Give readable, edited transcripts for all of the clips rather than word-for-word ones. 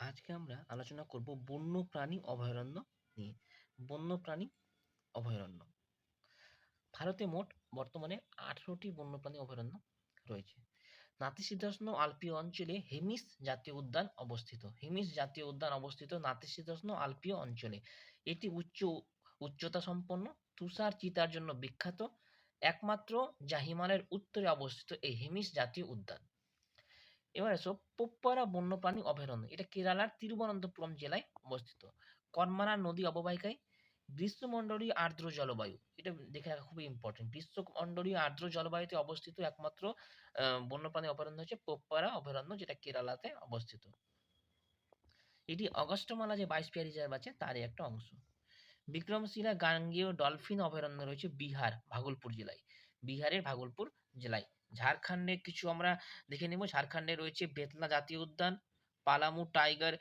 আজকে আমরা আলোচনা করব বন্যপ্রাণী অভয়ারণ্য নিয়ে। বন্যপ্রাণী অভয়ারণ্য ভারতে মোট বর্তমানে 18টি বন্যপ্রাণী অভয়ারণ্য রয়েছে। নাতিশীতোষ্ণ আল্পীয় অঞ্চলে হেমিস জাতীয় উদ্যান অবস্থিত। হেমিস জাতীয় উদ্যান অবস্থিত নাতিশীতোষ্ণ আল্পীয় অঞ্চলে। এটি উচ্চতা সম্পন্ন তুষার চিতার জন্য বিখ্যাত। একমাত্র যা হিমালয়ের উত্তরে অবস্থিত এই হেমিস জাতীয় উদ্যান। এবার এসো পোপ্পারা বন্যপ্রাণী অভয়ারণ্য। এটা কেরালার তিরুবনন্তপুরম জেলায় অবস্থিত। কর্মারা নদী অববাহিকায় গ্রীষ্মমণ্ডলীয় আর্দ্র জলবায়ু। এটা দেখে রাখা খুবই ইম্পর্টেন্ট। গ্রীষ্মমণ্ডলীয় আর্দ্র জলবায়ুতে অবস্থিত একমাত্র বন্যপ্রাণী অভয়ারণ্য হচ্ছে পোপ্পারা অভয়ারণ্য, যেটা কেরালাতে অবস্থিত। এটি অগস্টমালা যে বায়োস্ফিয়ার রিজার্ভ আছে তারই একটা অংশ। বিক্রমশিলা গাঙ্গেয় ডলফিন অভয়ারণ্য রয়েছে বিহার ভাগলপুর জেলায়। বিহারের ভাগলপুর জেলায়। ঝাড়খণ্ডে কিছু আমরা দেখে নেব। ঝাড়খণ্ডে রয়েছে বেতলা জাতীয় উদ্যান, পালামু টাইগার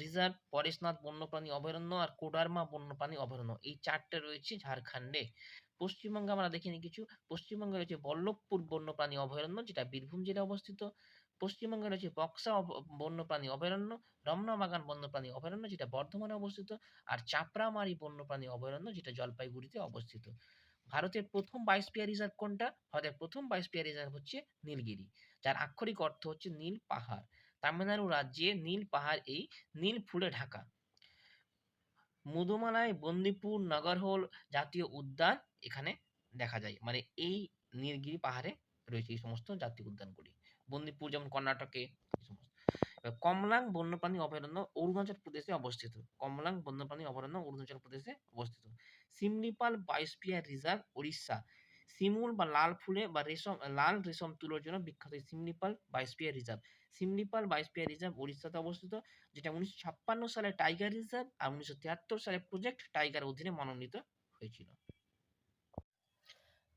রিজার্ভ, পরেশনাথ বন্যপ্রাণী অভয়ারণ্য আর কোডারমা বন্যপ্রাণী অভয়ারণ্য। এই চারটে রয়েছে ঝাড়খণ্ডে। পশ্চিমবঙ্গে আমরা দেখে নিই কিছু। পশ্চিমবঙ্গে রয়েছে বল্লভপুর বন্যপ্রাণী অভয়ারণ্য, যেটা বীরভূম জেলায় অবস্থিত। পশ্চিমবঙ্গে রয়েছে বক্সা বন্যপ্রাণী অভয়ারণ্য, রমনাবাগান বন্যপ্রাণী অভয়ারণ্য, যেটা বর্ধমানে অবস্থিত। আর চাপড়ামারি বন্যপ্রাণী অভয়ারণ্য, যেটা জলপাইগুড়িতে অবস্থিত। ভারতের প্রথম বায়োস্ফিয়ার রিজার্ভ কোনটা? ভারতের প্রথম বায়োস্ফিয়ার রিজার্ভ হচ্ছে নীলগিরি, যার আক্ষরিক অর্থ হচ্ছে নীল পাহাড়। তামিলনাড়ু রাজ্যে নীল পাহাড় এই নীল ফুলে ঢাকা। মুদুমালাই বন্দিপুর নাগরহোল জাতীয় উদ্যান এখানে দেখা যায়, মানে এই নীলগিরি পাহাড়ে রয়েছে এই সমস্ত জাতীয় উদ্যানগুলি। বন্দিপুর যেমন কর্ণাটকে, এই সমস্ত। কমলাং বন্যপ্রাণী অভয়ারণ্য অরুণাচল প্রদেশে অবস্থিত। কমলাং বন্যপ্রাণী অভয়ারণ্য অরুণাচল প্রদেশে অবস্থিত। Similipal biosphere reserve Orissa. শিমুল বা লাল ফুলে বা লাল রেশম তুলোর জন্য বিখ্যাত Similipal biosphere reserve. Similipal biosphere reserve উড়িষ্যাতে অবস্থিত, যেটা 1956 সালে টাইগার রিজার্ভ আর 1973 সালে প্রজেক্ট টাইগার অধীনে মনোনীত হয়েছিল।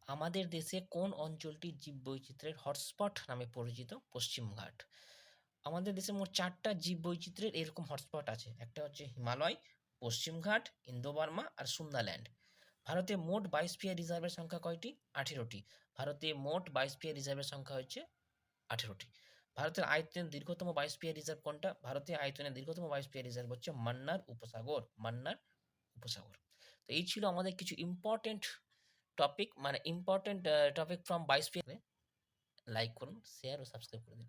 আমাদের দেশে কোন অঞ্চলটি জীববৈচিত্র্যের হটস্পট নামে পরিচিত? পশ্চিমঘাট। আমাদের দেশে মোট 4টা জীববৈচিত্র্যের এরকম হটস্পট আছে। একটা হচ্ছে হিমালয়, পশ্চিমঘাট, ইন্দো বার্মা আর সুন্দাল্যান্ড। ভারতে মোট বায়োস্ফিয়ার রিজার্ভের সংখ্যা কয়টি? 18টি। ভারতে মোট বায়োস্ফিয়ার রিজার্ভের সংখ্যা হচ্ছে 18টি। ভারতের আয়তনের দীর্ঘতম বায়োস্ফিয়ার রিজার্ভ কোনটা? ভারতীয় আয়তনের দীর্ঘতম বায়োস্ফিয়ার রিজার্ভ হচ্ছে মান্নার উপসাগর। মান্নার উপসাগর। তো এই ছিল আমাদের কিছু ইম্পর্টেন্ট টপিক, মানে important topic from biosphere. Like করুন, শেয়ার ও সাবস্ক্রাইব করে দিন।